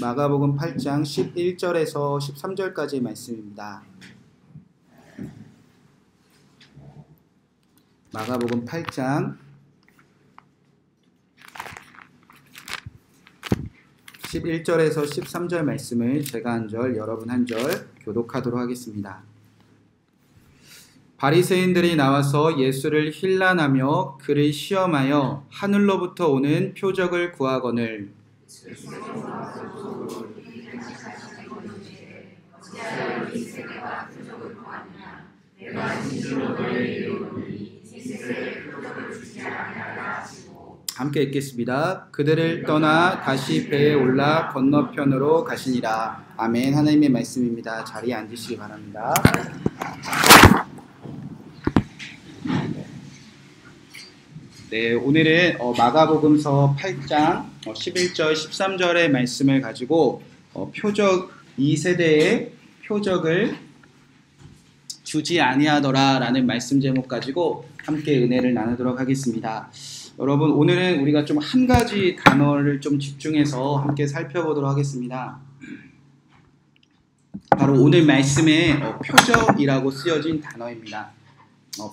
마가복음 8장 11절에서 13절까지의 말씀입니다. 마가복음 8장 11절에서 13절 말씀을 제가 한 절, 여러분 한 절 교독하도록 하겠습니다. 바리새인들이 나와서 예수를 힐난하며 그를 시험하여 하늘로부터 오는 표적을 구하거늘 함께 읽겠습니다. 그들을 떠나 다시 배에 올라 건너편으로 가시니라. 아멘. 하나님의 말씀입니다. 자리에 앉으시기 바랍니다. 네, 오늘은 마가복음서 8장 11절 13절의 말씀을 가지고 표적 2세대의 표적을 주지 아니하더라 라는 말씀 제목 가지고 함께 은혜를 나누도록 하겠습니다. 여러분, 오늘은 우리가 좀 한 가지 단어를 좀 집중해서 함께 살펴보도록 하겠습니다. 바로 오늘 말씀에 표적이라고 쓰여진 단어입니다.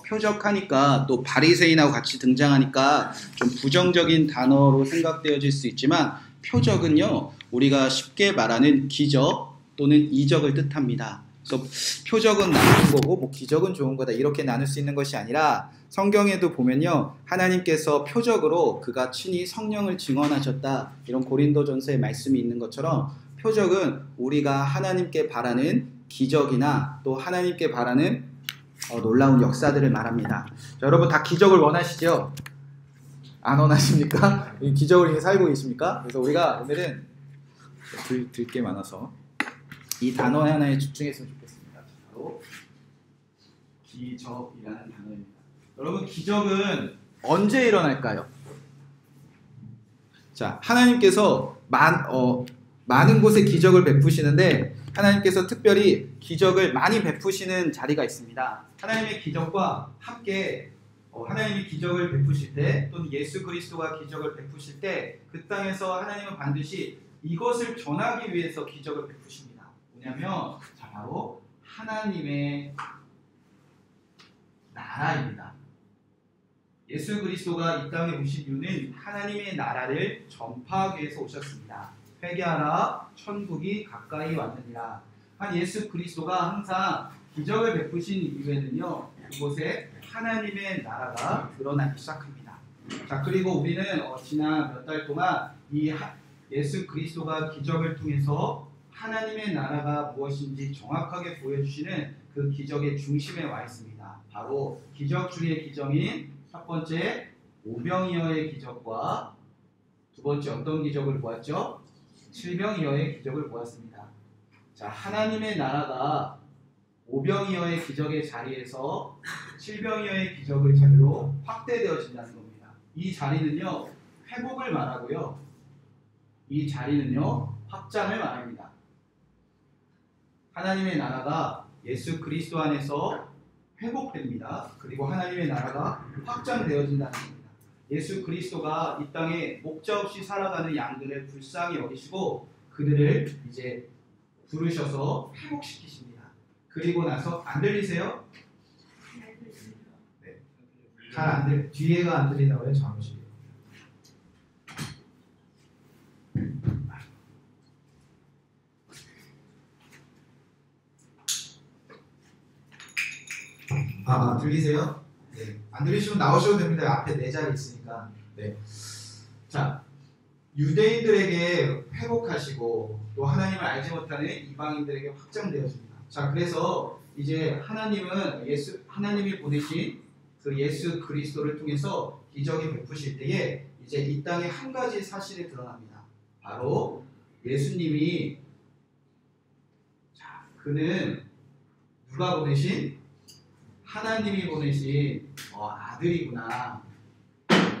표적하니까 또 바리새인하고 같이 등장하니까 좀 부정적인 단어로 생각되어질 수 있지만 표적은요, 우리가 쉽게 말하는 기적 또는 이적을 뜻합니다. 그래서 표적은 나쁜 거고 뭐 기적은 좋은 거다 이렇게 나눌 수 있는 것이 아니라 성경에도 보면요, 하나님께서 표적으로 그가 친히 성령을 증언하셨다 이런 고린도전서의 말씀이 있는 것처럼 표적은 우리가 하나님께 바라는 기적이나 또 하나님께 바라는 놀라운 역사들을 말합니다. 자, 여러분 다 기적을 원하시죠? 안 원하십니까? 기적을 위해 살고 계십니까? 그래서 우리가 오늘은 들 게 많아서 이 단어 하나에 집중했으면 좋겠습니다. 바로 기적이라는 단어입니다. 여러분, 기적은 언제 일어날까요? 자, 하나님께서 많은 곳에 기적을 베푸시는데 하나님께서 특별히 기적을 많이 베푸시는 자리가 있습니다. 하나님의 기적과 함께 하나님이 기적을 베푸실 때 또는 예수 그리스도가 기적을 베푸실 때 그 땅에서 하나님은 반드시 이것을 전하기 위해서 기적을 베푸십니다. 뭐냐면 바로 하나님의 나라입니다. 예수 그리스도가 이 땅에 오신 이유는 하나님의 나라를 전파하기 위해서 오셨습니다. 회개하라, 천국이 가까이 왔느니라. 한 예수 그리스도가 항상 기적을 베푸신 이후에는요, 이곳에 하나님의 나라가 드러나기 시작합니다. 자, 그리고 우리는 지난 몇 달 동안 이 예수 그리스도가 기적을 통해서 하나님의 나라가 무엇인지 정확하게 보여주시는 그 기적의 중심에 와 있습니다. 바로 기적 중의 기적인 첫 번째 오병이어의 기적과 두 번째 어떤 기적을 보았죠? 칠병이어의 기적을 보았습니다. 자, 하나님의 나라가 오병이어의 기적의 자리에서 칠병이어의 기적의 자리로 확대되어진다는 겁니다. 이 자리는요, 회복을 말하고요, 이 자리는요, 확장을 말합니다. 하나님의 나라가 예수 그리스도 안에서 회복됩니다. 그리고 하나님의 나라가 확장되어진다는 겁니다. 예수 그리스도가 이 땅에 목자 없이 살아가는 양들을 불쌍히 여기시고 그들을 이제 부르셔서 회복시키십니다. 그리고 나서 안 들리세요? 네. 잘 안 들려. 뒤에가 안 들리나봐요, 잠시. 들리세요? 네. 안 들리시면 나오셔도 됩니다. 앞에 네 자리 있으니까. 네. 자, 유대인들에게 회복하시고 또 하나님을 알지 못하는 이방인들에게 확장되어집니다. 자, 그래서 이제 하나님이 보내신 그 예수 그리스도를 통해서 기적이 베푸실 때에 이제 이 땅에 한 가지 사실이 드러납니다. 바로 예수님이, 자, 그는 누가 보내신? 하나님이 보내신 아들이구나.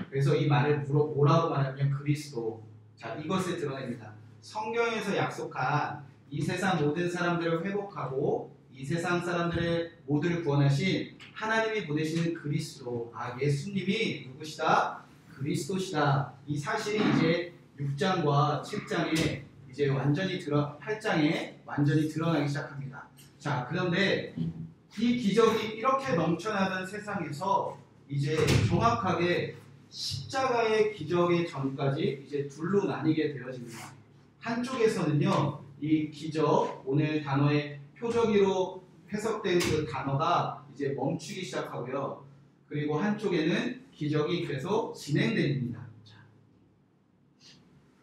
그래서 이 말을 뭐라고 말하면 그리스도. 자, 이것을 드러냅니다. 성경에서 약속한 이 세상 모든 사람들을 회복하고 이 세상 사람들의 모두를 구원하신 하나님이 보내시는 그리스도. 예수님이 누구시다? 그리스도시다. 이 사실이 이제 6장과 7장에 이제 완전히 8장에 완전히 드러나기 시작합니다. 자, 그런데 이 기적이 이렇게 넘쳐나던 세상에서 이제 정확하게 십자가의 기적의 전까지 이제 둘로 나뉘게 되어집니다. 한쪽에서는요, 이 기적, 오늘 단어의 표적으로 해석된 그 단어가 이제 멈추기 시작하고요. 그리고 한쪽에는 기적이 계속 진행됩니다.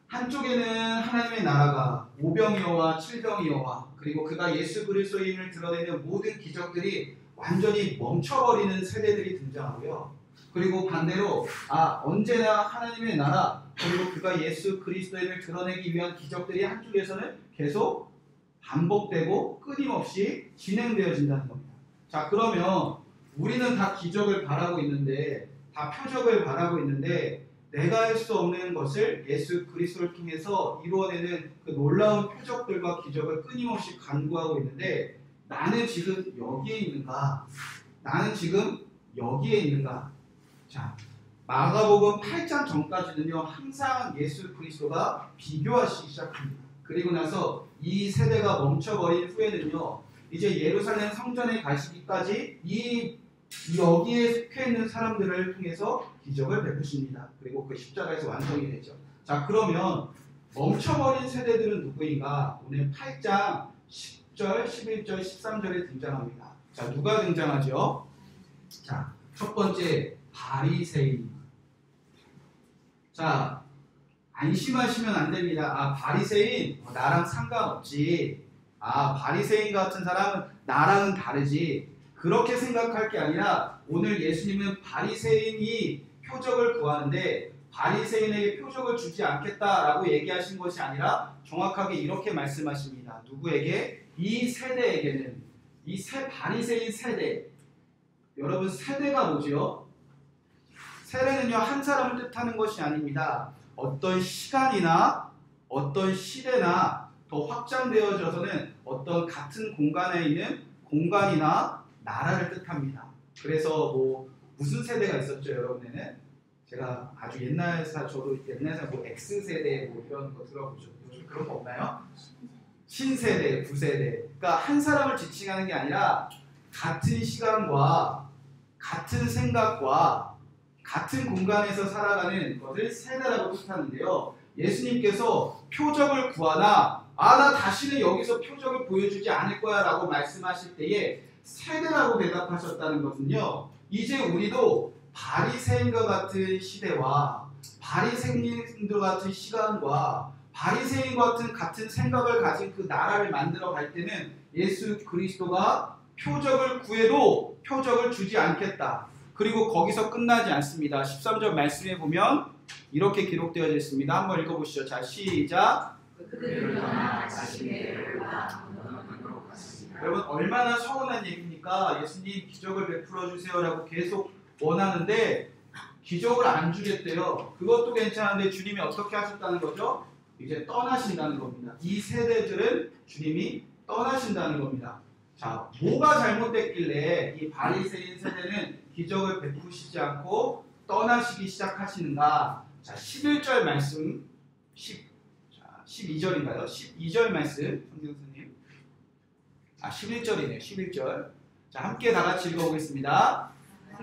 한쪽에는 하나님의 나라가 오병이어와 칠병이어와 그리고 그가 예수 그리스도인을 드러내는 모든 기적들이 완전히 멈춰버리는 세대들이 등장하고요. 그리고 반대로 언제나 하나님의 나라 그리고 그가 예수 그리스도인을 드러내기 위한 기적들이 한쪽에서는 계속 반복되고 끊임없이 진행되어진다는 겁니다. 자, 그러면 우리는 다 기적을 바라고 있는데, 다 표적을 바라고 있는데, 내가 할 수 없는 것을 예수 그리스도를 통해서 이루어내는 그 놀라운 표적들과 기적을 끊임없이 간구하고 있는데, 나는 지금 여기에 있는가? 나는 지금 여기에 있는가? 자, 마가복음 8장 전까지는요, 항상 예수 그리스도가 비교하시기 시작합니다. 그리고 나서 이 세대가 멈춰버린 후에는요, 이제 예루살렘 성전에 가시기까지 여기에 속해 있는 사람들을 통해서 기적을 베푸십니다. 그리고 그 십자가에서 완성이 되죠. 자, 그러면 멈춰버린 세대들은 누구인가? 오늘 8장 10절, 11절, 13절에 등장합니다. 자, 누가 등장하죠? 자, 첫 번째 바리새인. 자, 안심하시면 안 됩니다. 바리새인 나랑 상관없지. 바리새인 같은 사람은 나랑은 다르지. 그렇게 생각할 게 아니라 오늘 예수님은 바리새인이 표적을 구하는데 바리새인에게 표적을 주지 않겠다라고 얘기하신 것이 아니라 정확하게 이렇게 말씀하십니다. 누구에게? 이 세대에게는, 이 바리새인 세대. 여러분, 세대가 뭐죠? 세대는요, 한 사람을 뜻하는 것이 아닙니다. 어떤 시간이나 어떤 시대나 더 확장되어져서는 어떤 같은 공간에 있는 공간이나 나라를 뜻합니다. 그래서 무슨 세대가 있었죠, 여러분에는? 제가 아주 저도 옛날에 X세대 이런 거 들어보죠. 요즘 그런 거 없나요? 신세대, 구세대. 그러니까 한 사람을 지칭하는 게 아니라 같은 시간과 같은 생각과 같은 공간에서 살아가는 것을 세대라고 뜻하는데요. 예수님께서 표적을 구하나 나 다시는 여기서 표적을 보여주지 않을 거야 라고 말씀하실 때에 세대라고 대답하셨다는 것은요, 이제 우리도 바리새인과 같은 시대와 바리새인들 같은 시간과 바리새인과 같은 생각을 가진 그 나라를 만들어 갈 때는 예수 그리스도가 표적을 구해도 표적을 주지 않겠다. 그리고 거기서 끝나지 않습니다. 13절 말씀에 보면 이렇게 기록되어 있습니다. 한번 읽어보시죠. 자, 시작. 여러분, 얼마나 서운한 얘기입니까? 예수님 기적을 베풀어 주세요라고 계속 원하는데 기적을 안 주겠대요. 그것도 괜찮은데 주님이 어떻게 하셨다는 거죠? 이제 떠나신다는 겁니다. 이 세대들은 주님이 떠나신다는 겁니다. 자, 뭐가 잘못됐길래 이 바리새인 세대는 기적을 베푸시지 않고 떠나시기 시작하시는가? 자, 11절 말씀 12절인가요? 12절 말씀 성경선생님. 11절이네요. 11절. 자, 함께 다 같이 읽어보겠습니다.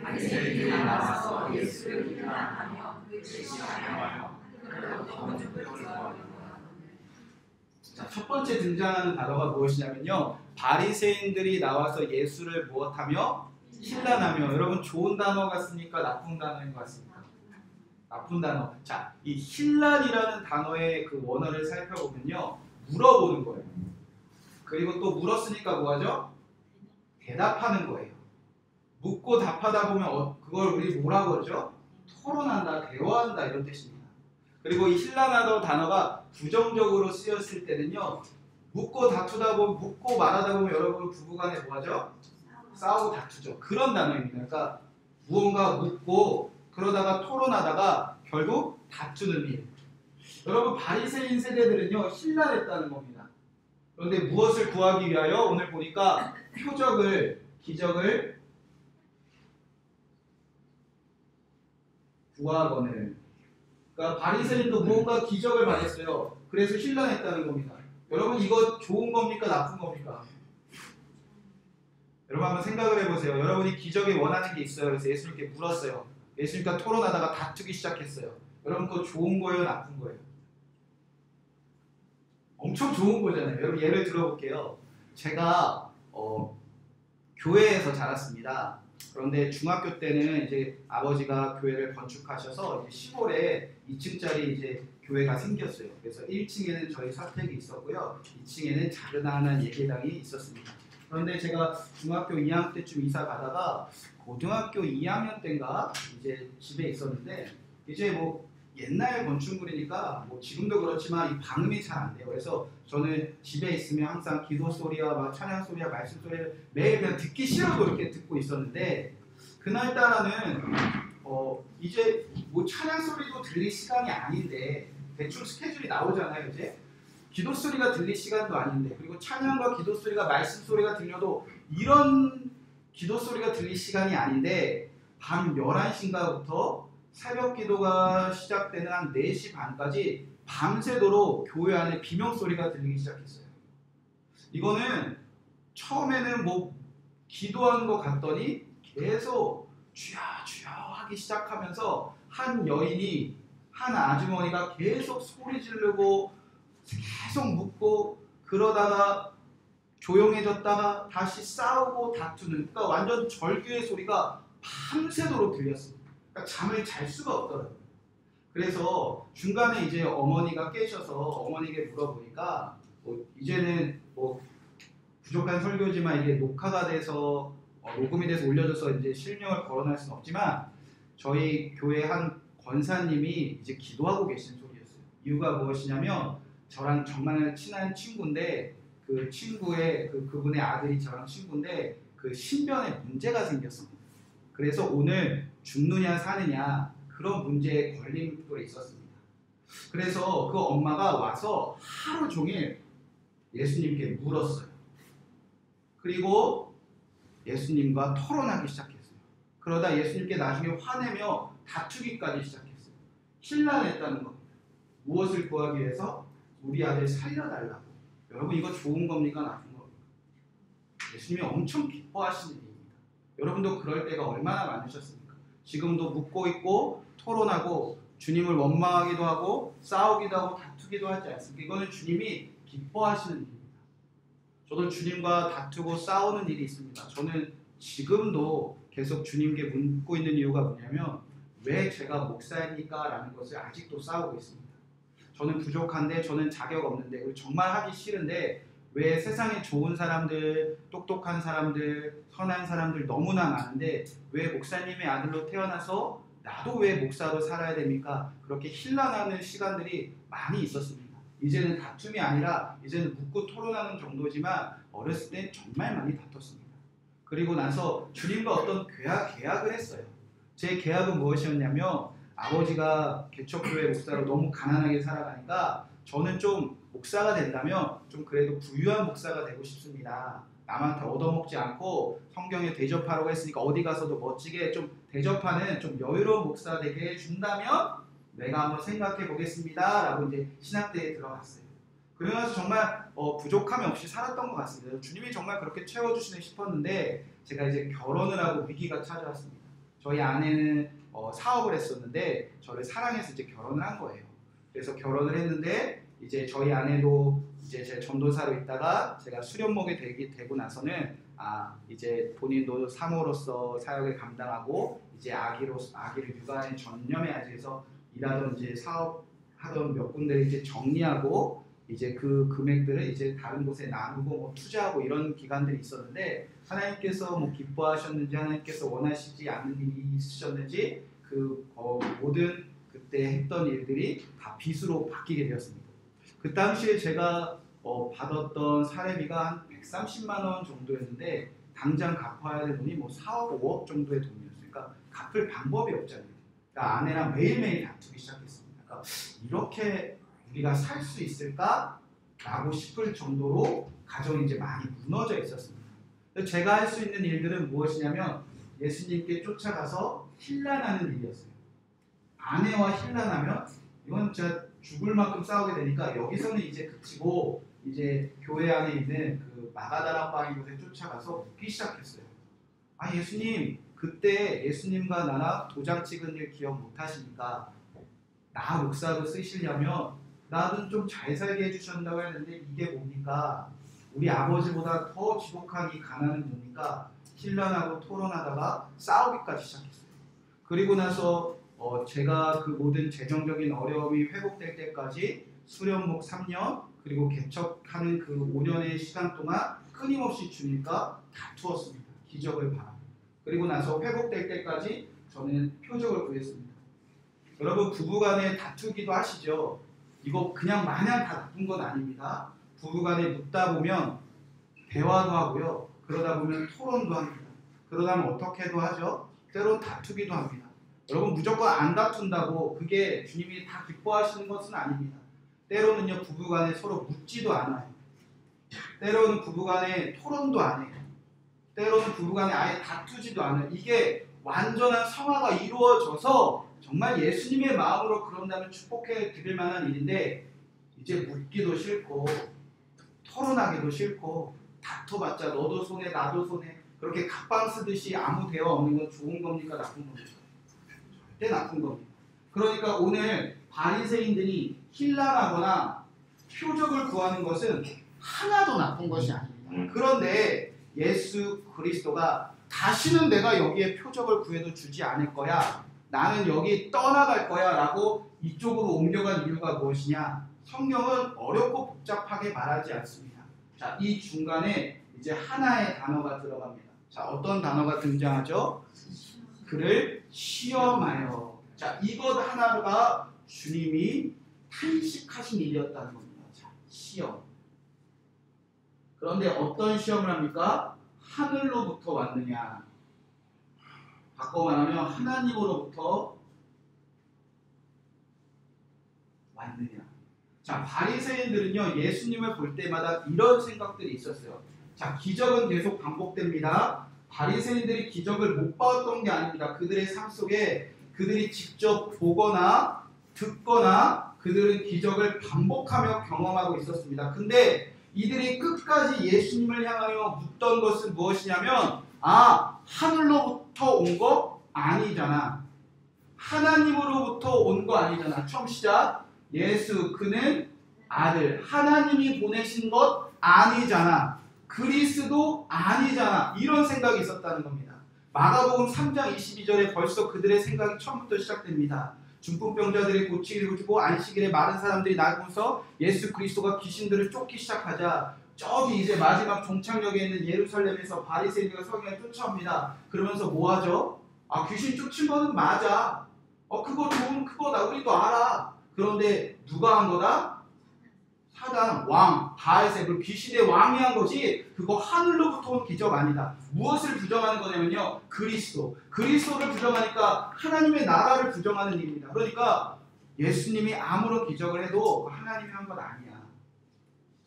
바리새인들이 나와서 예수를 비난하며 그를 질시하며 자, 첫 번째 등장하는 단어가 무엇이냐면요, 바리새인들이 나와서 예수를 무엇하며? 힐난하며. 여러분, 좋은 단어 같습니까? 나쁜 단어인 것 같습니까? 나쁜 단어. 자, 이 힐난이라는 단어의 그 원어를 살펴보면요, 물어보는 거예요. 그리고 또 물었으니까 뭐하죠? 대답하는 거예요. 묻고 답하다 보면 그걸 우리 뭐라고 그러죠? 토론한다, 대화한다 이런 뜻입니다. 그리고 이 힐난하다는 단어가 부정적으로 쓰였을 때는요, 묻고 말하다 보면 여러분 부부간에 뭐하죠? 싸우고 다투죠. 그런 단어입니다. 그러니까 무언가 묻고 그러다가 토론하다가 결국 다투는 일. 여러분, 바리새인 세대들은요, 힐난했다는 겁니다. 그런데 무엇을 구하기 위하여? 오늘 보니까 표적을, 기적을 구하거늘. 그러니까 바리새인도 무언가 기적을 바랬어요. 그래서 힐난했다는 겁니다. 여러분 이거 좋은 겁니까 나쁜 겁니까? 여러분 한번 생각을 해보세요. 여러분이 기적이 원하는 게 있어요. 그래서 예수님께 물었어요. 예수님과 토론하다가 다투기 시작했어요. 여러분 그거 좋은 거예요 나쁜 거예요? 엄청 좋은 거잖아요. 여러분 예를 들어볼게요. 제가 교회에서 자랐습니다. 그런데 중학교 때는 이제 아버지가 교회를 건축하셔서 이제 시골에 2층짜리 이제 교회가 생겼어요. 그래서 1층에는 저희 사택이 있었고요. 2층에는 작은 하나 예배당이 있었습니다. 그런데 제가 중학교 2학년 때쯤 이사 가다가 고등학교 2학년 때인가 이제 집에 있었는데 이제 뭐 옛날 건축물이니까 뭐 지금도 그렇지만 이 방음이 잘 안 돼요. 그래서 저는 집에 있으면 항상 기도 소리와 막 찬양 소리와 말씀 소리를 매일 그냥 듣기 싫어도 이렇게 듣고 있었는데 그날따라는 이제 뭐 찬양 소리도 들릴 시간이 아닌데 대충 스케줄이 나오잖아요. 이제 기도 소리가 들릴 시간도 아닌데 그리고 찬양과 기도 소리가 말씀 소리가 들려도 이런 기도 소리가 들릴 시간이 아닌데 밤 11시인가부터 새벽 기도가 시작되는 한 4시 반까지 밤새도록 교회 안에 비명소리가 들리기 시작했어요. 이거는 처음에는 뭐 기도하는 것 같더니 계속 주여 주여 하기 시작하면서 한 여인이 한 아주머니가 계속 소리 지르고 계속 묻고 그러다가 조용해졌다가 다시 싸우고 다투는 그러니까 완전 절규의 소리가 밤새도록 들렸습니다. 그러니까 잠을 잘 수가 없더라고요. 그래서 중간에 이제 어머니가 깨셔서 어머니에게 물어보니까 이제는 뭐 부족한 설교지만 이게 녹화가 돼서 녹음이 돼서 올려져서 이제 실명을 거론할 수는 없지만 저희 교회 한 권사님이 이제 기도하고 계신 소리였어요. 이유가 무엇이냐면 저랑 정말 친한 친구인데 그 친구의 그분의 아들이 저랑 친구인데 그 신변에 문제가 생겼습니다. 그래서 오늘 죽느냐 사느냐 그런 문제에 걸림돌에 있었습니다. 그래서 그 엄마가 와서 하루 종일 예수님께 물었어요. 그리고 예수님과 토론하기 시작했어요. 그러다 예수님께 나중에 화내며 다투기까지 시작했어요. 신란했다는 겁니다. 무엇을 구하기 위해서? 우리 아들 살려달라고. 여러분 이거 좋은 겁니까 나쁜 겁니까? 예수님이 엄청 기뻐하시는 일입니다. 여러분도 그럴 때가 얼마나 많으셨습니까? 지금도 묻고 있고 토론하고 주님을 원망하기도 하고 싸우기도 하고 다투기도 하지 않습니까? 이거는 주님이 기뻐하시는 일입니다. 저도 주님과 다투고 싸우는 일이 있습니다. 저는 지금도 계속 주님께 묻고 있는 이유가 뭐냐면 왜 제가 목사입니까? 라는 것을 아직도 싸우고 있습니다. 저는 부족한데 저는 자격 없는데 그리고 정말 하기 싫은데 왜 세상에 좋은 사람들, 똑똑한 사람들, 선한 사람들 너무나 많은데 왜 목사님의 아들로 태어나서 나도 왜 목사로 살아야 됩니까? 그렇게 힐난하는 시간들이 많이 있었습니다. 이제는 다툼이 아니라 이제는 묻고 토론하는 정도지만 어렸을 땐 정말 많이 다퉜습니다. 그리고 나서 주님과 어떤 계약을 했어요. 제 계약은 무엇이었냐면 아버지가 개척교회 목사로 너무 가난하게 살아가니까 저는 좀 목사가 된다면 좀 그래도 부유한 목사가 되고 싶습니다. 남한테 얻어먹지 않고 성경에 대접하라고 했으니까 어디 가서도 멋지게 좀 대접하는 좀 여유로운 목사 되게 해준다면 내가 한번 생각해 보겠습니다. 라고 이제 신학대에 들어갔어요. 그러면서 정말 부족함이 없이 살았던 것 같습니다. 주님이 정말 그렇게 채워주시네 싶었는데 제가 이제 결혼을 하고 위기가 찾아왔습니다. 저희 아내는 사업을 했었는데 저를 사랑해서 이제 결혼을 한 거예요. 그래서 결혼을 했는데 이제 저희 아내도 이제 제 전도사로 있다가 제가 수련목이 되고 나서는 이제 본인도 사모로서 사역을 감당하고 이제 아기를 육아에 전념해야지 해서 일하던 이제 사업하던 몇 군데를 이제 정리하고 이제 그 금액들을 이제 다른 곳에 나누고 뭐 투자하고 이런 기간들이 있었는데 하나님께서 뭐 기뻐하셨는지 하나님께서 원하시지 않는 일이 있으셨는지 그 모든 그때 했던 일들이 다 빚으로 바뀌게 되었습니다. 그 당시에 제가 받았던 사례비가 한 130만 원 정도였는데 당장 갚아야 될 돈이 뭐 4억, 5억 정도의 돈이었어요. 그러니까 갚을 방법이 없잖아요. 그러니까 아내랑 매일매일 다투기 시작했습니다. 그러니까 이렇게 우리가 살 수 있을까? 라고 싶을 정도로 가정이 이제 많이 무너져 있었습니다. 제가 할 수 있는 일들은 무엇이냐면 예수님께 쫓아가서 힐난하는 일이었어요. 아내와 힐난하면 이건 진짜 죽을 만큼 싸우게 되니까 여기서는 이제 그치고 이제 교회 안에 있는 그 마가다라 바위 곳에 쫓아가서 묻기 시작했어요. 아, 예수님, 그때 예수님과 나랑 도장 찍은 일 기억 못 하시니까 나 목사로 쓰시려면 나는 좀 잘 살게 해주셨다고 했는데 이게 뭡니까? 우리 아버지보다 더 지독한 이 가난은 뭡니까? 신랑하고 토론하다가 싸우기까지 시작했어요. 그리고 나서 제가 그 모든 재정적인 어려움이 회복될 때까지 수련목 3년 그리고 개척하는 그 5년의 시간 동안 끊임없이 주님과 다투었습니다. 기적을 바라고. 그리고 나서 회복될 때까지 저는 표적을 구했습니다. 여러분, 부부간에 다투기도 하시죠? 이거 그냥 마냥 다 나쁜 건 아닙니다. 부부간에 묻다 보면 대화도 하고요. 그러다 보면 토론도 합니다. 그러다 보면 어떻게도 하죠? 때론 다투기도 합니다. 여러분, 무조건 안 다툰다고 그게 주님이 다 기뻐하시는 것은 아닙니다. 때로는요, 부부간에 서로 묻지도 않아요. 때로는 부부간에 토론도 안 해요. 때로는 부부간에 아예 다투지도 않아요. 이게 완전한 성화가 이루어져서 정말 예수님의 마음으로 그런다면 축복해 드릴 만한 일인데, 이제 묻기도 싫고 토론하기도 싫고 다퉈봤자 너도 손해 나도 손해 그렇게 갑방 쓰듯이 아무 대화 없는 건 좋은 겁니까 나쁜 겁니까? 절대 나쁜 겁니다. 그러니까 오늘 바리새인들이 힐난하거나 표적을 구하는 것은 하나도 나쁜 것이 아닙니다. 그런데 예수 그리스도가 다시는 내가 여기에 표적을 구해도 주지 않을 거야, 나는 여기 떠나갈 거야 라고 이쪽으로 옮겨간 이유가 무엇이냐? 성경은 어렵고 복잡하게 말하지 않습니다. 자, 이 중간에 이제 하나의 단어가 들어갑니다. 자, 어떤 단어가 등장하죠? 그를 시험하여. 자, 이것 하나가 주님이 탄식하신 일이었다는 겁니다. 자, 시험. 그런데 어떤 시험을 합니까? 하늘로부터 왔느냐? 바꿔 말하면 하나님으로부터 왔느냐? 자, 바리새인들은요, 예수님을 볼 때마다 이런 생각들이 있었어요. 자, 기적은 계속 반복됩니다. 바리새인들이 기적을 못 봤던 게 아닙니다. 그들의 삶 속에 그들이 직접 보거나 듣거나 그들은 기적을 반복하며 경험하고 있었습니다. 근데 이들이 끝까지 예수님을 향하여 묻던 것은 무엇이냐면, 아, 하늘로부터 온 거 아니잖아. 하나님으로부터 온 거 아니잖아. 처음 시작. 예수, 그는 아들, 하나님이 보내신 것 아니잖아. 그리스도 아니잖아. 이런 생각이 있었다는 겁니다. 마가복음 3장 22절에 벌써 그들의 생각이 처음부터 시작됩니다. 중풍병자들이 고치기를 주고 안식일에 많은 사람들이 나고서 예수 그리스도가 귀신들을 쫓기 시작하자 저기 이제 마지막 종착역에 있는 예루살렘에서 바리새인들과 서기관이 쫓아옵니다. 그러면서 뭐 하죠? 아, 귀신 쫓은 거는 맞아. 그거 좋은 그거다. 우리도 알아. 그런데 누가 한 거다? 사단, 왕, 바알세불, 귀신의 왕이 한 거지 그거 하늘로부터 온 기적 아니다. 무엇을 부정하는 거냐면요, 그리스도를 부정하니까 하나님의 나라를 부정하는 일입니다. 그러니까 예수님이 아무런 기적을 해도 하나님이 한 건 아니야.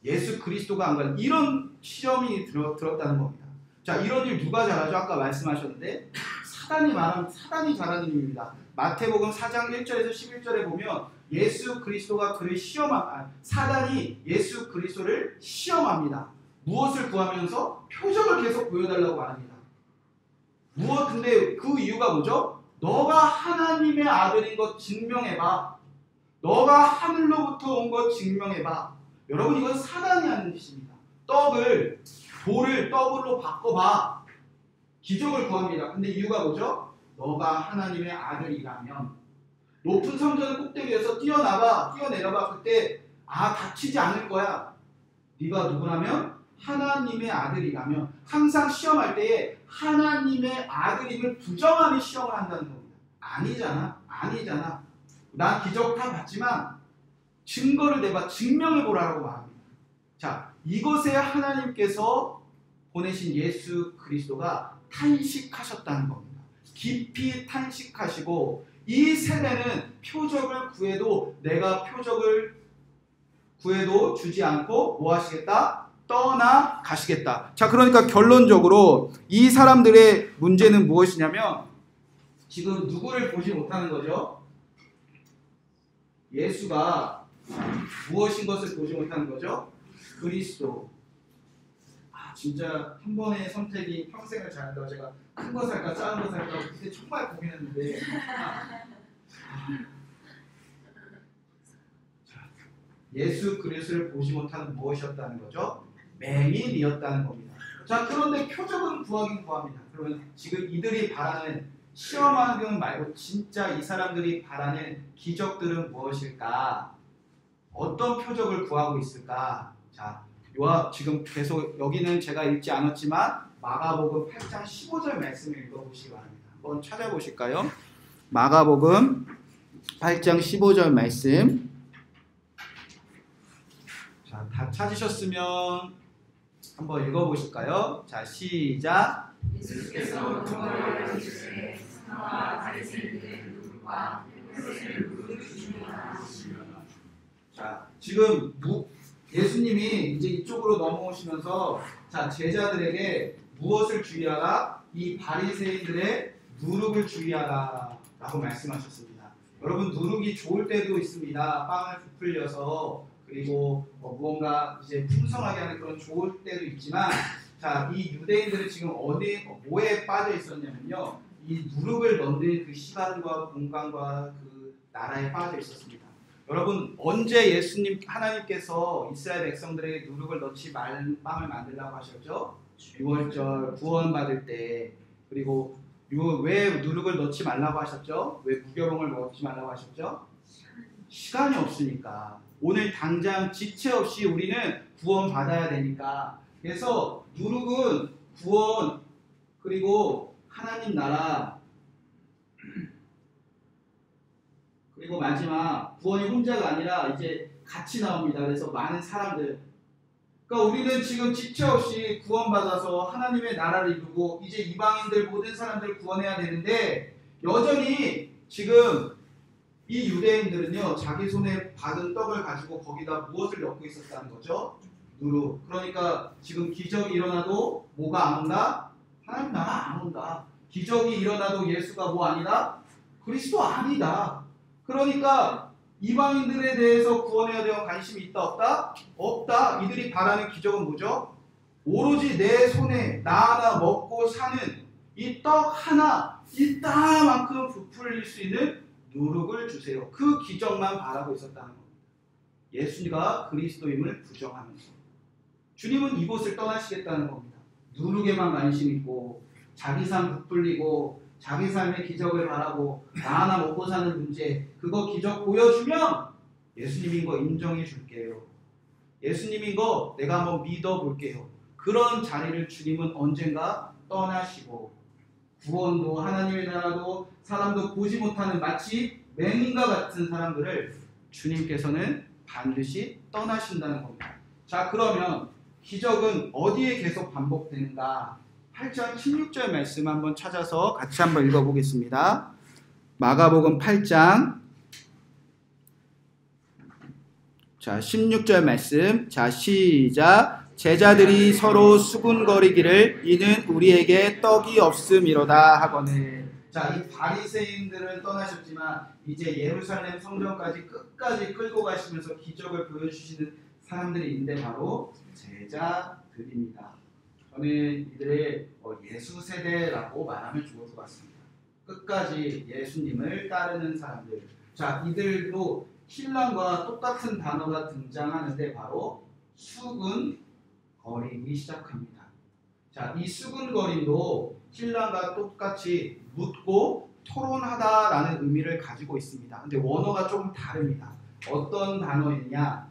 예수 그리스도가 한 건, 이런 시험이 들었다는 겁니다. 자, 이런 일 누가 잘하죠? 아까 말씀하셨는데 사단이 잘하는 일입니다. 마태복음 4장 1절에서 11절에 보면 예수 그리스도가 그를 사단이 예수 그리스도를 시험합니다. 무엇을 구하면서? 표적을 계속 보여달라고 합니다. 근데 그 이유가 뭐죠? 너가 하나님의 아들인 것 증명해봐. 너가 하늘로부터 온 것 증명해봐. 여러분, 이건 사단이 하는 짓입니다. 돌을 떡으로 바꿔봐. 기적을 구합니다. 근데 이유가 뭐죠? 너가 하나님의 아들이라면 높은 성전 꼭대기에서 뛰어내려봐. 그때 다치지 않을 거야. 네가 누구라면? 하나님의 아들이라면. 항상 시험할 때에 하나님의 아들임을 부정하는 시험을 한다는 겁니다. 아니잖아. 난 기적 다 봤지만 증거를 내봐, 증명해 보라고 말합니다. 자, 이것에 하나님께서 보내신 예수 그리스도가 탄식하셨다는 겁니다. 깊이 탄식하시고, 이 세대는 표적을 구해도 내가 표적을 구해도 주지 않고 뭐 하시겠다? 떠나가시겠다. 자, 그러니까 결론적으로 이 사람들의 문제는 무엇이냐면 지금 누구를 보지 못하는 거죠? 예수가 무엇인 것을 보지 못하는 거죠? 그리스도. 진짜 한 번의 선택이 평생을 잘한다고 제가 큰 거 살까 작은 거 살까 그때 정말 고민했는데 예수 그리스도를 보지 못하는 무엇이었다는 거죠? 맹인이었다는 겁니다. 자, 그런데 표적은 구하긴 구합니다. 그러면 지금 이들이 바라는 시험하는 것 말고 진짜 이 사람들이 바라는 기적들은 무엇일까? 어떤 표적을 구하고 있을까? 자, 지금 계속 여기는 제가 읽지 않았지만 마가복음 8장 15절 말씀을 읽어보시기 바랍니다. 한번 찾아보실까요? 마가복음 8장 15절 말씀. 자, 다 찾으셨으면 한번 읽어보실까요? 자, 시작. 예수께서 동거를 주시되 상과 바리새인들의 누룩과 햇새를 누룩 주시니라. 자, 지금 예수님이 이제 이쪽으로 넘어오시면서 자, 제자들에게 무엇을 주의하라? 이 바리새인들의 누룩을 주의하라 라고 말씀하셨습니다. 여러분, 누룩이 좋을 때도 있습니다. 빵을 부풀려서 그리고 무언가 이제 풍성하게 하는 그런 좋을 때도 있지만, 자, 이 유대인들은 지금 뭐에 빠져 있었냐면요, 이 누룩을 넣는 그 시간과 공간과 그 나라에 빠져 있었습니다. 여러분, 언제 하나님께서 이스라엘 백성들에게 누룩을 넣지 말는 빵을 만들라고 하셨죠? 6월절 구원받을 때. 그리고 왜 누룩을 넣지 말라고 하셨죠? 왜 무교병을 먹지 말라고 하셨죠? 시간이 없으니까. 오늘 당장 지체 없이 우리는 구원받아야 되니까. 그래서 누룩은 구원, 그리고 하나님 나라, 그리고 마지막 구원이 혼자가 아니라 이제 같이 나옵니다. 그래서 많은 사람들. 그러니까 우리는 지금 지체 없이 구원받아서 하나님의 나라를 이루고 이제 이방인들 모든 사람들을 구원해야 되는데, 여전히 지금 이 유대인들은요, 자기 손에 받은 떡을 가지고 거기다 무엇을 넣고 있었다는 거죠? 누룩. 그러니까 지금 기적이 일어나도 뭐가 안 온다? 하나님 나라 안 온다. 기적이 일어나도 예수가 뭐 아니다? 그리스도 아니다. 그러니까 이방인들에 대해서 구원해야 되는 관심이 있다 없다? 없다. 이들이 바라는 기적은 뭐죠? 오로지 내 손에 나 하나 먹고 사는 이 떡 하나, 이 땅만큼 부풀릴 수 있는 누룩을 주세요. 그 기적만 바라고 있었다는 겁니다. 예수가 그리스도임을 부정하면서 주님은 이곳을 떠나시겠다는 겁니다. 누룩에만 관심 있고 자기 삶 부풀리고 자기 삶의 기적을 바라고 나 하나 먹고 사는 문제, 그거 기적 보여주면 예수님인 거 인정해 줄게요. 예수님인 거 내가 한번 믿어볼게요. 그런 자리를 주님은 언젠가 떠나시고, 구원도 하나님의 나라도 사람도 보지 못하는 마치 맹인과 같은 사람들을 주님께서는 반드시 떠나신다는 겁니다. 자, 그러면 기적은 어디에 계속 반복되는가? 8장 16절 말씀 한번 찾아서 같이 한번 읽어보겠습니다. 마가복음 8장 16절 말씀. 자, 시작. 제자들이 서로 수군거리기를 이는 우리에게 떡이 없음이로다 하거늘. 자, 이 바리새인들은 떠나셨지만 이제 예루살렘 성전까지 끝까지 끌고 가시면서 기적을 보여주시는 사람들이 있는데 바로 제자들입니다. 저는 이들의 예수 세대라고 말하면 좋을 것 같습니다. 끝까지 예수님을 따르는 사람들. 자, 이들도 신랑과 똑같은 단어가 등장하는데 바로 수군거리기 시작합니다. 자, 이 수군거림도 신랑과 똑같이 묻고 토론하다라는 의미를 가지고 있습니다. 근데 원어가 조금 다릅니다. 어떤 단어이냐?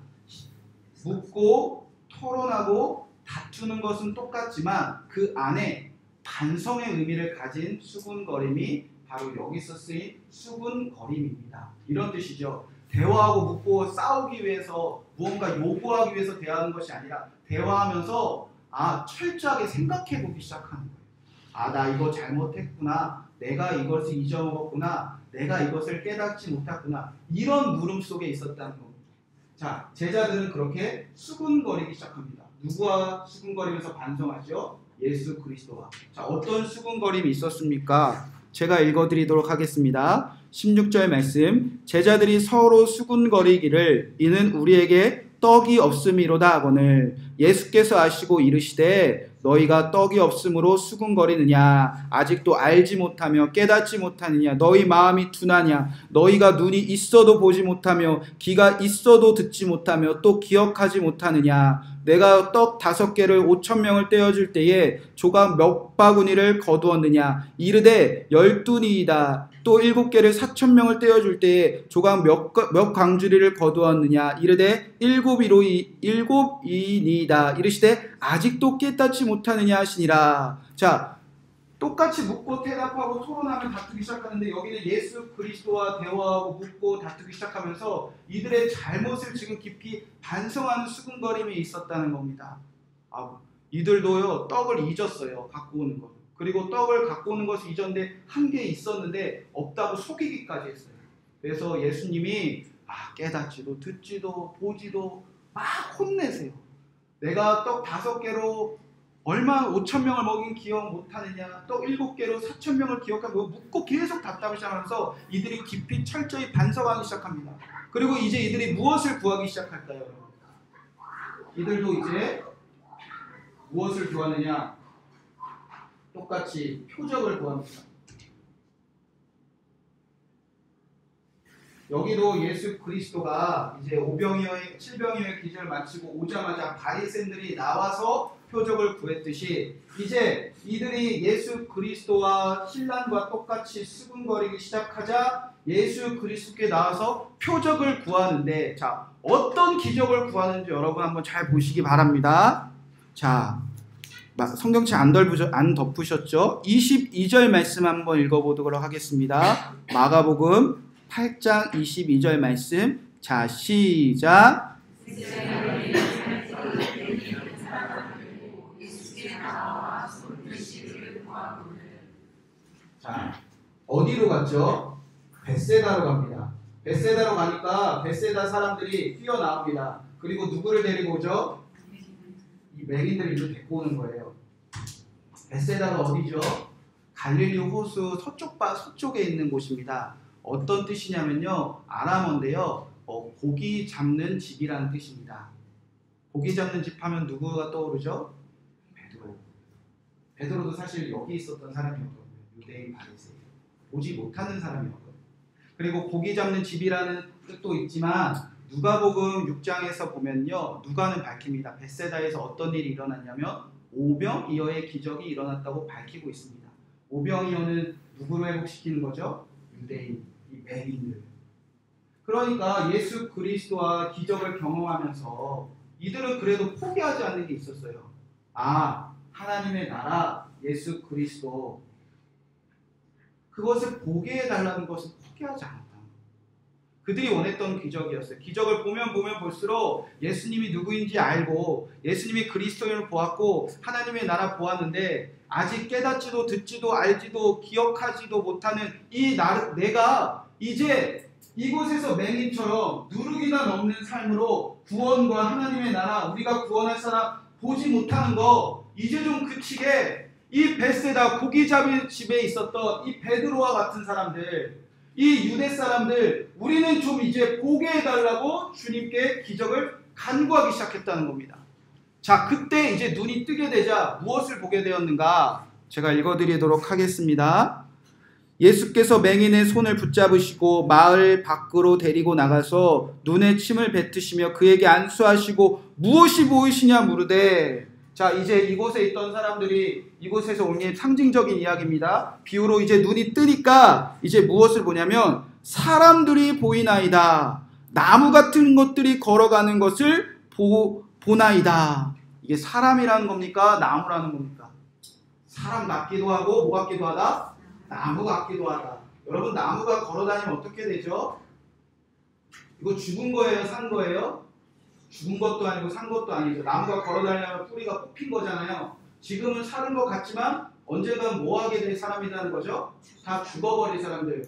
묻고 토론하고 다투는 것은 똑같지만 그 안에 반성의 의미를 가진 수군거림이 바로 여기서 쓰인 수군거림입니다. 이런 뜻이죠. 대화하고 묻고 싸우기 위해서 무언가 요구하기 위해서 대화하는 것이 아니라 대화하면서 철저하게 생각해보기 시작하는 거예요. 나 이거 잘못했구나. 내가 이것을 잊어먹었구나. 내가 이것을 깨닫지 못했구나. 이런 물음 속에 있었다는 겁니다. 자, 제자들은 그렇게 수군거리기 시작합니다. 누구와 수군거리면서 반성하죠? 예수 그리스도와. 자, 어떤 수군거림이 있었습니까? 제가 읽어드리도록 하겠습니다. 16절 말씀, 제자들이 서로 수군거리기를 이는 우리에게 떡이 없음이로다 하거늘 예수께서 아시고 이르시되 너희가 떡이 없음으로 수군거리느냐 아직도 알지 못하며 깨닫지 못하느냐 너희 마음이 둔하냐 너희가 눈이 있어도 보지 못하며 귀가 있어도 듣지 못하며 또 기억하지 못하느냐 내가 떡 5개를 5,000명을 떼어줄 때에 조각 몇 바구니를 거두었느냐 이르되 12니이다 또 7개를 4,000명을 떼어줄 때에 조각 몇 광주리를 거두었느냐 이르되 7이니이다 이르시되 아직도 깨닫지 못하느냐 하시니라. 자, 똑같이 묻고 대답하고 토론하면 다투기 시작하는데 여기는 예수 그리스도와 대화하고 묻고 다투기 시작하면서 이들의 잘못을 지금 깊이 반성하는 수군거림이 있었다는 겁니다. 이들도요 떡을 잊었어요. 갖고 오는 것. 그리고 떡을 갖고 오는 것을 잊었는데 한 개 있었는데 없다고 속이기까지 했어요. 그래서 예수님이 깨닫지도 듣지도 보지도 막 혼내세요. 내가 떡 5개로 얼마 5,000명을 먹인 기억 못하느냐 떡 7개로 4,000명을 기억하고 묻고 계속 답답을 시작하면서 이들이 깊이 철저히 반성하기 시작합니다. 그리고 이제 이들이 무엇을 구하기 시작할까요? 이들도 이제 무엇을 구하느냐 똑같이 표적을 구합니다. 여기도 예수 그리스도가 이제 칠병이어의 기절을 마치고 오자마자 바리새인들이 나와서 표적을 구했듯이 이제 이들이 예수 그리스도와 신랑과 똑같이 수군거리기 시작하자 예수 그리스도께 나와서 표적을 구하는데 자 어떤 기적을 구하는지 여러분 한번 잘 보시기 바랍니다. 자 성경책 안 덮으셨죠? 22절 말씀 한번 읽어보도록 하겠습니다. 마가복음 8장 22절 말씀. 자, 시작. 자, 어디로 갔죠? 벳세다로 갑니다. 벳세다로 가니까 벳세다 사람들이 뛰어나옵니다. 그리고 누구를 데리고 오죠? 이 맹인들을 이리로 데리고 오는 거예요. 벳세다가 어디죠? 갈릴리 호수 서쪽에 있는 곳입니다. 어떤 뜻이냐면요, 아람어인데요, 고기 잡는 집이라는 뜻입니다. 고기 잡는 집 하면 누구가 떠오르죠? 베드로. 베드로도 사실 여기 있었던 사람이었거든요. 유대인 바리새인. 보지 못하는 사람이었거든요. 그리고 고기 잡는 집이라는 뜻도 있지만 누가복음 6장에서 보면요, 누가는 밝힙니다. 벳세다에서 어떤 일이 일어났냐면 오병이어의 기적이 일어났다고 밝히고 있습니다. 오병이어는 누구를 회복시키는 거죠? 유대인, 이 맹인들. 그러니까 예수 그리스도와 기적을 경험하면서 이들은 그래도 포기하지 않는 게 있었어요. 하나님의 나라, 예수 그리스도, 그것을 보게 해달라는 것을 포기하지 않았다. 그들이 원했던 기적이었어요. 기적을 보면 볼수록 예수님이 누구인지 알고 예수님이 그리스도인을 보았고 하나님의 나라 보았는데 아직 깨닫지도 듣지도 알지도 기억하지도 못하는 내가 이제 이곳에서 맹인처럼 누룩이나 넘는 삶으로 구원과 하나님의 나라, 우리가 구원할 사람 보지 못하는 거 이제 좀 그치게, 이 벳세다 고기잡이 집에 있었던 이 베드로와 같은 사람들, 이 유대 사람들, 우리는 좀 이제 보게 해달라고 주님께 기적을 간구하기 시작했다는 겁니다. 자, 그때 이제 눈이 뜨게 되자 무엇을 보게 되었는가? 제가 읽어드리도록 하겠습니다. 예수께서 맹인의 손을 붙잡으시고 마을 밖으로 데리고 나가서 눈에 침을 뱉으시며 그에게 안수하시고 무엇이 보이시냐 물으되, 자, 이제 이곳에 있던 사람들이 이곳에서 온 게 상징적인 이야기입니다. 비유로 이제 눈이 뜨니까 이제 무엇을 보냐면 사람들이 보이나이다. 나무 같은 것들이 걸어가는 것을 보나이다. 이게 사람이라는 겁니까? 나무라는 겁니까? 사람 같기도 하고 뭐 같기도 하다? 나무 같기도 하다. 여러분, 나무가 걸어다니면 어떻게 되죠? 이거 죽은 거예요? 산 거예요? 죽은 것도 아니고 산 것도 아니죠. 나무가 걸어다니려면 뿌리가 뽑힌 거잖아요. 지금은 사는 것 같지만 언젠간 뭐 하게 될 사람이라는 거죠? 다 죽어버린 사람들.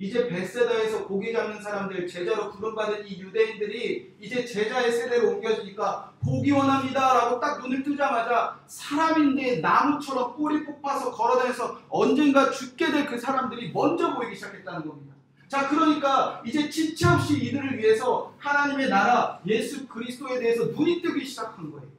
이제 벳세다에서 고기 잡는 사람들, 제자로 부름받은 이 유대인들이 이제 제자의 세대로 옮겨지니까 보기 원합니다 라고 딱 눈을 뜨자마자 사람인데 나무처럼 뿌리 뽑아서 걸어다녀서 언젠가 죽게 될 그 사람들이 먼저 보이기 시작했다는 겁니다. 자, 그러니까 이제 지체 없이 이들을 위해서 하나님의 나라 예수 그리스도에 대해서 눈이 뜨기 시작한 거예요.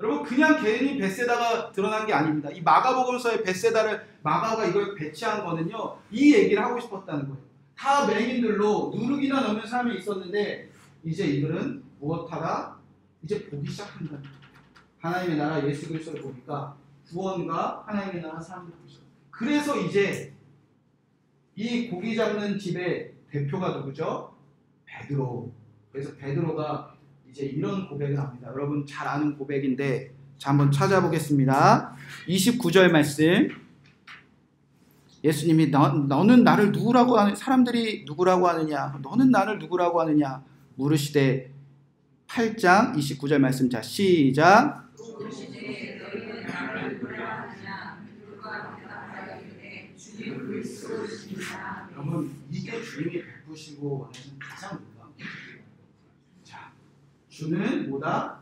여러분, 그냥 개인이 벳세다가 드러난 게 아닙니다. 이 마가복음서의 벳세다를 마가가 이걸 배치한 거는요, 이 얘기를 하고 싶었다는 거예요. 다 맹인들로 누룩이나 넘는 사람이 있었는데 이제 이들은 무엇하다? 이제 보기 시작한다. 하나님의 나라 예수 그리스도를 보니까 구원과 하나님의 나라 사람들을 보시죠. 그래서 이제 이 고기 잡는 집의 대표가 누구죠? 베드로. 그래서 베드로가 이제 이런 고백을 합니다. 여러분 잘 아는 고백인데 자, 한번 찾아보겠습니다. 29절 말씀. 예수님이 너는 나를 누구라고 하느냐? 사람들이 누구라고 하느냐? 너는 나를 누구라고 하느냐? 물으시되 8장 29절 말씀. 자, 시작. 여러분, 이게 주님이 베푸시고 원하시는 가장 놀라운 것입니다. 자, 주는 뭐다?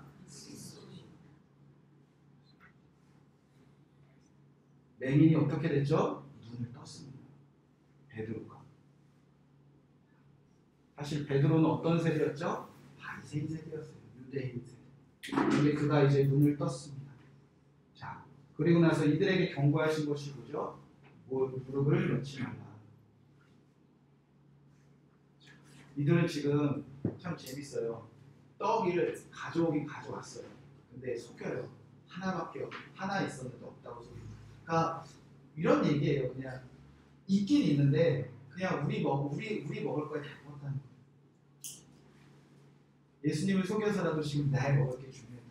맹인이 어떻게 됐죠? 눈을 떴습니다. 베드로가. 사실 베드로는 어떤 세대였죠? 바리새인 세대였어요. 유대인 세대. 근데 그가 이제 눈을 떴습니다. 자, 그리고 나서 이들에게 경고하신 것이 뭐죠? 무릎을 넣지 말라. 이들은 지금 참 재밌어요. 떡을 가져오긴 가져왔어요. 근데 속여요. 하나 있었는데 없다고 속여요. 그러니까 이런 얘기예요. 그냥 있긴 있는데 그냥 우리 먹을 거에 다 먹었다는 거예요. 예수님을 속여서라도 지금 나의 먹을 게 중요했다.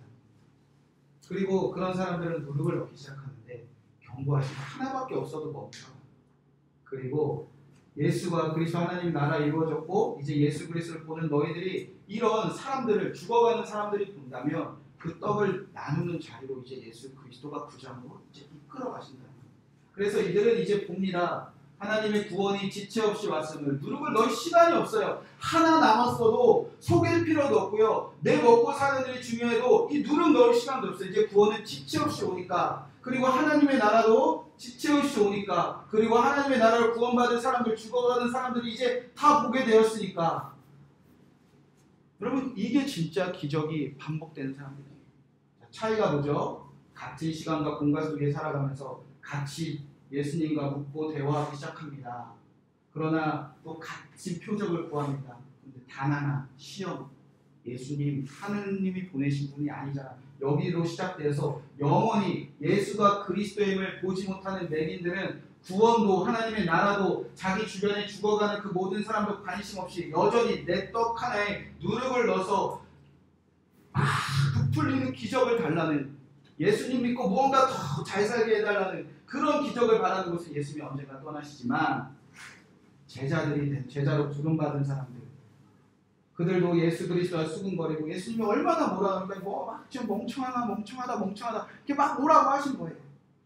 그리고 그런 사람들은 무릎을 넣기 시작하는데 경고하시고 하나밖에 없어도 멈춰. 그리고 예수가 그리스도 하나님 나라 이루어졌고 이제 예수 그리스도를 보는 너희들이 이런 사람들을 죽어가는 사람들이 본다면 그 떡을 나누는 자리로 이제 예수 그리스도가 구장으로 이제 이끌어 가신다는 거예요. 그래서 이들은 이제 봅니다. 하나님의 구원이 지체 없이 왔음을. 누룩을 넣을 시간이 없어요. 하나 남았어도 속일 필요도 없고요. 내 먹고 사는 일이 중요해도 이 누룩 넣을 시간도 없어요. 이제 구원은 지체 없이 오니까. 그리고 하나님의 나라도 지체 없이 오니까. 그리고 하나님의 나라를 구원받은 사람들, 죽어가는 사람들이 이제 다 보게 되었으니까. 여러분, 이게 진짜 기적이 반복되는 사람들이에요. 차이가 뭐죠? 같은 시간과 공간 속에 살아가면서 같이 예수님과 묻고 대화하기 시작합니다. 그러나 또 같이 표적을 구합니다. 근데 단 하나, 시험. 예수님, 하느님이 보내신 분이 아니잖아. 여기로 시작돼서 영원히 예수가 그리스도임을 보지 못하는 맹인들은 구원도 하나님의 나라도 자기 주변에 죽어가는 그 모든 사람도 관심 없이 여전히 내 떡 하나에 누룩을 넣어서 부풀리는 기적을 달라는, 예수님 믿고 무언가 더 잘 살게 해달라는 그런 기적을 바라는 것은 예수님이 언젠가 떠나시지만 제자로 부름받은 사람들, 그들도 예수 그리스도와 수군거리고 예수님이 얼마나 뭐라 하니까 막 좀 멍청하다 이렇게 막 뭐라고 하신 거예요.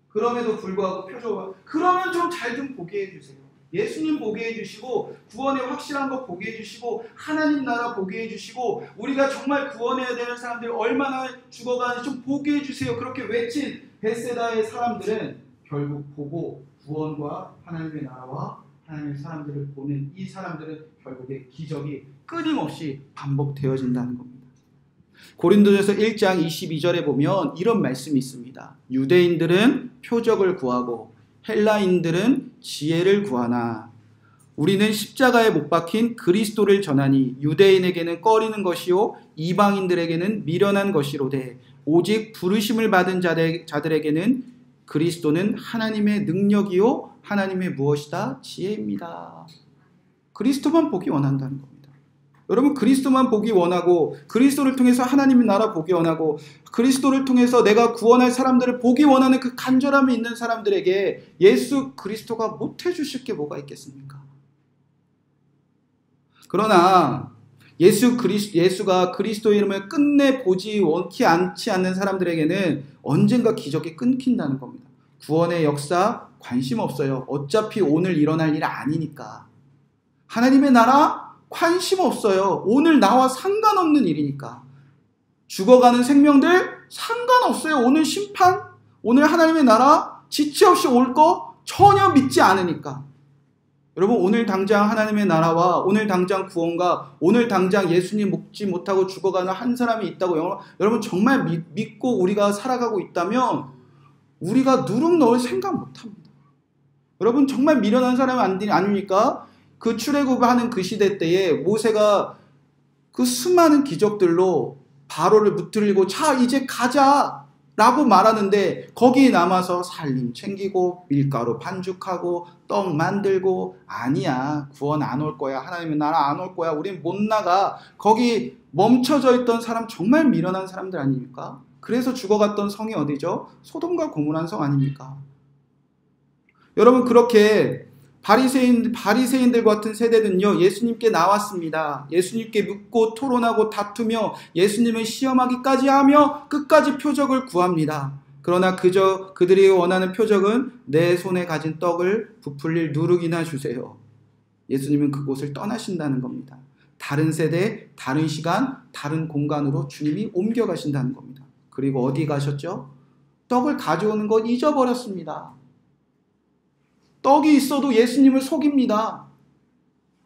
그럼에도 불구하고 표적을, 그러면 좀 잘 좀 보게 해주세요. 예수님 보게 해주시고 구원의 확실한 거 보게 해주시고 하나님 나라 보게 해주시고 우리가 정말 구원해야 되는 사람들 얼마나 죽어가는지 좀 보게 해주세요. 그렇게 외친 벳세다의 사람들은 결국 보고 구원과 하나님의 나라와 하나님의 사람들을 보는 이 사람들은 결국에 기적이 끊임없이 반복되어진다는 겁니다. 고린도전서 1장 22절에 보면 이런 말씀이 있습니다. 유대인들은 표적을 구하고 헬라인들은 지혜를 구하나 우리는 십자가에 못 박힌 그리스도를 전하니 유대인에게는 꺼리는 것이요 이방인들에게는 미련한 것이로되 오직 부르심을 받은 자들에게는 그리스도는 하나님의 능력이요 하나님의 무엇이다? 지혜입니다. 그리스도만 보기 원한다는 겁니다. 여러분, 그리스도만 보기 원하고 그리스도를 통해서 하나님의 나라 보기 원하고 그리스도를 통해서 내가 구원할 사람들을 보기 원하는 그 간절함이 있는 사람들에게 예수 그리스도가 못해주실 게 뭐가 있겠습니까? 그러나 예수가 그리스도 이름을 끝내 보지 원치 않지 않는 사람들에게는 언젠가 기적이 끊긴다는 겁니다. 구원의 역사 관심 없어요. 어차피 오늘 일어날 일 아니니까. 하나님의 나라 관심 없어요. 오늘 나와 상관없는 일이니까. 죽어가는 생명들 상관없어요. 오늘 심판, 오늘 하나님의 나라 지체 없이 올 거 전혀 믿지 않으니까. 여러분, 오늘 당장 하나님의 나라와 오늘 당장 구원과 오늘 당장 예수님 먹지 못하고 죽어가는 한 사람이 있다고 여러분 정말 믿고 우리가 살아가고 있다면 우리가 누룩 넣을 생각 못합니다. 여러분 정말 미련한 사람 아닙니까? 그 출애굽하는 그 시대 때에 모세가 그 수많은 기적들로 바로를 붙들고 자 이제 가자 라고 말하는데 거기에 남아서 살림 챙기고 밀가루 반죽하고 떡 만들고 아니야 구원 안 올 거야 하나님의 나라 안 올 거야 우린 못 나가 거기 멈춰져 있던 사람 정말 미련한 사람들 아닙니까? 그래서 죽어갔던 성이 어디죠? 소돔과 고모란 성 아닙니까? 여러분 그렇게 바리새인들 같은 세대는요 예수님께 나왔습니다. 예수님께 묻고 토론하고 다투며 예수님을 시험하기까지 하며 끝까지 표적을 구합니다. 그러나 그저 그들이 원하는 표적은 내 손에 가진 떡을 부풀릴 누룩이나 주세요. 예수님은 그곳을 떠나신다는 겁니다. 다른 세대, 다른 시간, 다른 공간으로 주님이 옮겨가신다는 겁니다. 그리고 어디 가셨죠? 떡을 가져오는 거 잊어버렸습니다. 떡이 있어도 예수님을 속입니다.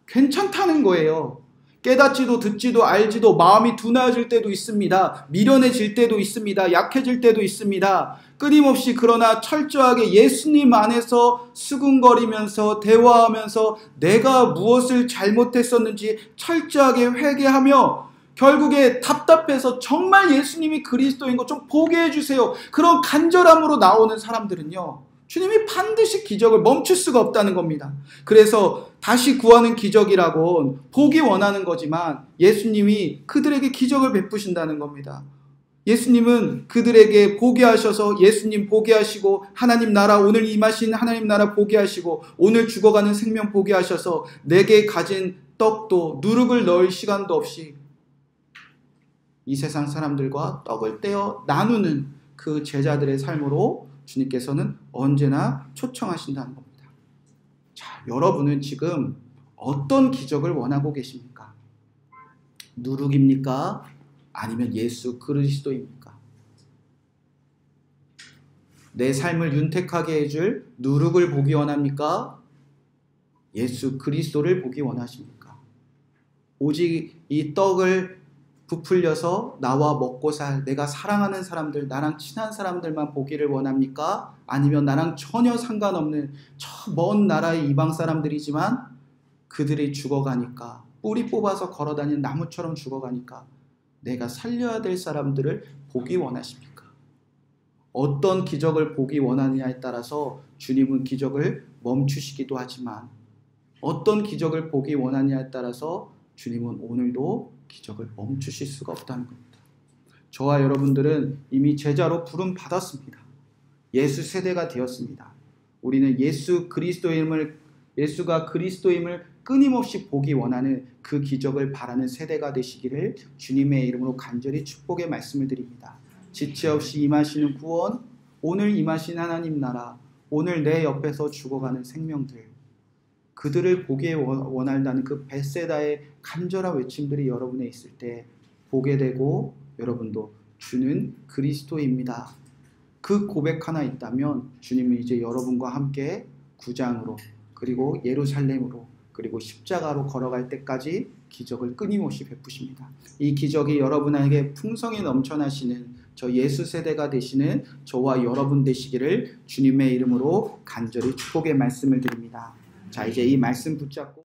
괜찮다는 거예요. 깨닫지도 듣지도 알지도 마음이 둔해질 때도 있습니다. 미련해질 때도 있습니다. 약해질 때도 있습니다. 끊임없이 그러나 철저하게 예수님 안에서 수근거리면서 대화하면서 내가 무엇을 잘못했었는지 철저하게 회개하며 결국에 답답해서 정말 예수님이 그리스도인 거 좀 보게 해주세요. 그런 간절함으로 나오는 사람들은요. 주님이 반드시 기적을 멈출 수가 없다는 겁니다. 그래서 다시 구하는 기적이라고 보기 원하는 거지만 예수님이 그들에게 기적을 베푸신다는 겁니다. 예수님은 그들에게 보게 하셔서 예수님 보게 하시고 하나님 나라 오늘 임하신 하나님 나라 보게 하시고 오늘 죽어가는 생명 보게 하셔서 내게 가진 떡도 누룩을 넣을 시간도 없이 이 세상 사람들과 떡을 떼어 나누는 그 제자들의 삶으로 주님께서는 언제나 초청하신다는 겁니다. 자, 여러분은 지금 어떤 기적을 원하고 계십니까? 누룩입니까? 아니면 예수 그리스도입니까? 내 삶을 윤택하게 해줄 누룩을 보기 원합니까? 예수 그리스도를 보기 원하십니까? 오직 이 떡을 부풀려서 나와 먹고 살 내가 사랑하는 사람들 나랑 친한 사람들만 보기를 원합니까? 아니면 나랑 전혀 상관없는 저 먼 나라의 이방 사람들이지만 그들이 죽어가니까 뿌리 뽑아서 걸어다니는 나무처럼 죽어가니까 내가 살려야 될 사람들을 보기 원하십니까? 어떤 기적을 보기 원하느냐에 따라서 주님은 기적을 멈추시기도 하지만 어떤 기적을 보기 원하느냐에 따라서 주님은 오늘도 기적을 멈추실 수가 없다는 겁니다. 저와 여러분들은 이미 제자로 부름 받았습니다. 예수 세대가 되었습니다. 우리는 예수가 그리스도임을 끊임없이 보기 원하는 그 기적을 바라는 세대가 되시기를 주님의 이름으로 간절히 축복의 말씀을 드립니다. 지체 없이 임하시는 구원, 오늘 임하신 하나님 나라, 오늘 내 옆에서 죽어가는 생명들, 그들을 보기에 원한다는 그 벳세다의 간절한 외침들이 여러분에 있을 때 보게 되고 여러분도 주는 그리스도입니다. 그 고백 하나 있다면 주님은 이제 여러분과 함께 구장으로 그리고 예루살렘으로 그리고 십자가로 걸어갈 때까지 기적을 끊임없이 베푸십니다. 이 기적이 여러분에게 풍성히 넘쳐나시는 저 예수 세대가 되시는 저와 여러분 되시기를 주님의 이름으로 간절히 축복의 말씀을 드립니다. 자, 이제 이 말씀 붙잡고